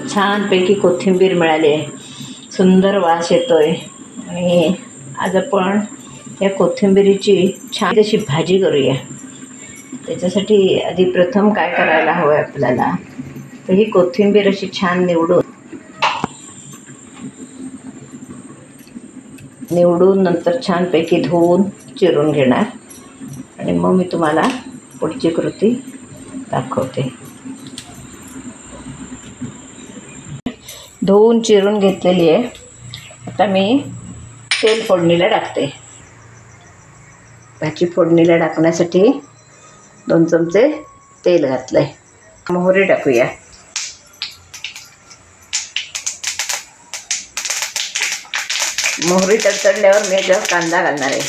छानपैकी कोथिंबीर मिळाली आहे, सुंदर वास येतोय. आणि आज आपण या कोथिंबीरीची छान अशी भाजी करूया. त्याच्यासाठी आधी प्रथम काय करायला हवं आहे आपल्याला, तर ही कोथिंबीर अशी छान निवडून नंतर छानपैकी धुवून चिरून घेणार. आणि मग मी तुम्हाला पुढची कृती दाखवते. धुवून चिरून घेतलेली आहे. आता मी तेल फोडणीला टाकते. भाजी फोडणीला टाकण्यासाठी 2 चमचे तेल घातलंय. मोहरी टाकूया. मोहरी तडतडल्यावर मी याच्यावर कांदा घालणार आहे.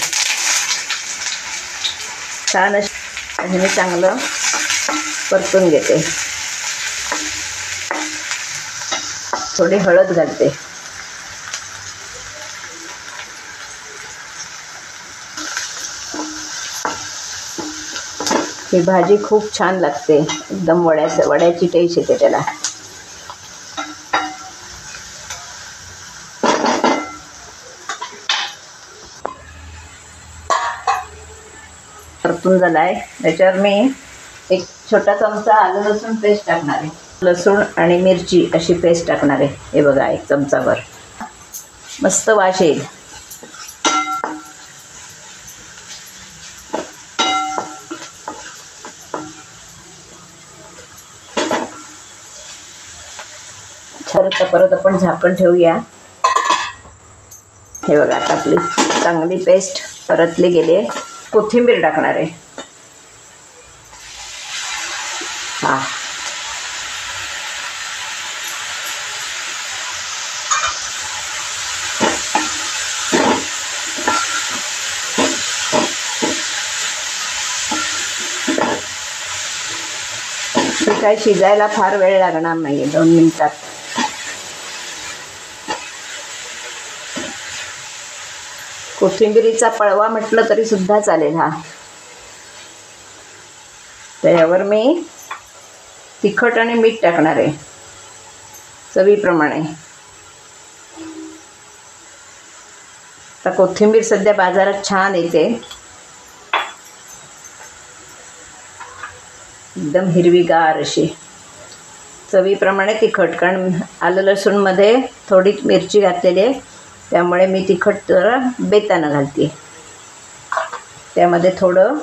छान अशी मी चांगलं परतून घेते. थोडी हळद घालते. ही भाजी खूप छान लागते, एकदम वड्याची टेस्ट येते त्याला. परतून झालाय. त्याच्यावर मी एक छोटा चमचा आलं लसूण पेस्ट टाकणार आहे. लसूण आणि मिरची अशी पेस्ट टाकणार आहे. हे बघा, 1 चमचाभर. मस्त वास येईल. परत आपण झाकण ठेवूया. हे बघा, आता आपली चांगली पेस्ट परतली गेली आहे. कोथिंबीर टाकणार आहे. हे काय शिजायला फार वेळ लागणार नाही, 2 मिनिटात. कोथिंबीरीचा पळवा म्हटलं तरी सुद्धा चालेल हा. त्यावर मी तिखट आणि मीठ टाकणार आहे चवीप्रमाणे. आता कोथिंबीर सध्या बाजारात छान येते, एकदम हिरवीगार अशी. चवीप्रमाणे तिखट, कारण आलं लसूणमध्ये थोडी मिरची घातलेली आहे, त्यामुळे मी तिखट जरा बेतानं घालते. त्यामध्ये थोडं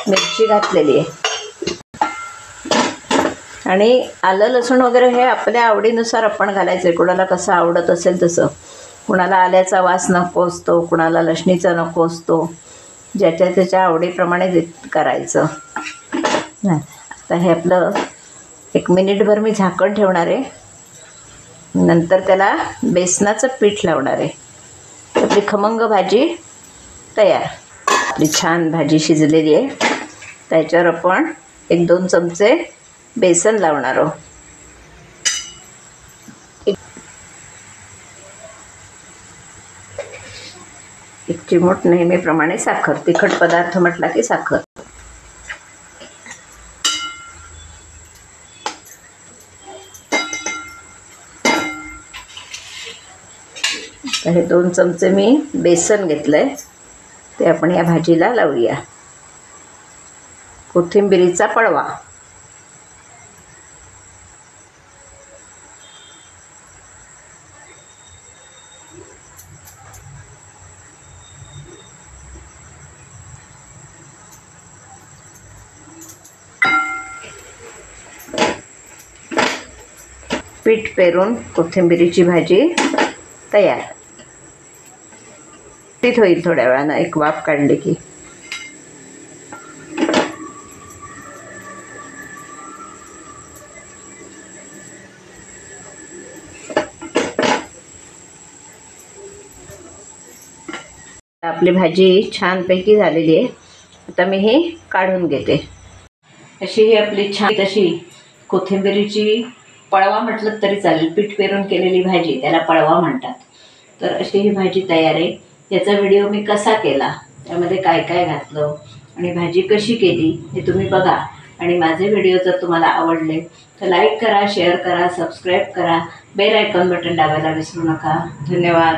मिरची घातलेली आहे. आणि आलं लसूण वगैरे हे आपल्या आवडीनुसार आपण घालायचं आहे. कुणाला कसं आवडत असेल तसं. कुणाला आल्याचा वास नको असतो, कुणाला लसणीचा नको असतो. ज्याच्या त्याच्या आवडीप्रमाणे करायचं. आता हे आपलं 1 मिनिटभर मी झाकण ठेवणार आहे. नंतर त्याला बेसनाचं पीठ लावणार आहे. आपली खमंग भाजी तयार. आपली छान भाजी शिजलेली आहे. त्याच्यावर आपण 1-2 चमचे बेसन लावणार आहोत. एक चिमूट नेहमीप्रमाणे साखर. तिखट पदार्थ म्हटला की साखर. हे 2 चमचे मी बेसन घेतलंय, ते आपण या भाजीला लावूया. कोथिंबीरीचा पळवा. पीठ पेरून कोथिंबीरीची भाजी तयार. पीठ होईल थोड्या वेळानं, एक वाफ काढली की. आपली भाजी छानपैकी झालेली आहे. आता मी ही काढून घेते. अशी ही आपली छान अशी कोथिंबीरीची पळवा म्हटलं तरी चालेल, पीठ पेरून केलेली भाजी, त्याला पळवा म्हणतात. तर अशी ही भाजी तयार आहे. याचा व्हिडिओ मी कसा केला, त्यामध्ये काय काय घातलं आणि भाजी कशी केली हे तुम्ही बघा. आणि माझे व्हिडिओ जर तुम्हाला आवडले तर लाईक करा, शेअर करा, सबस्क्राईब करा, बेल आयकॉन बटन दाबायला विसरू नका. धन्यवाद.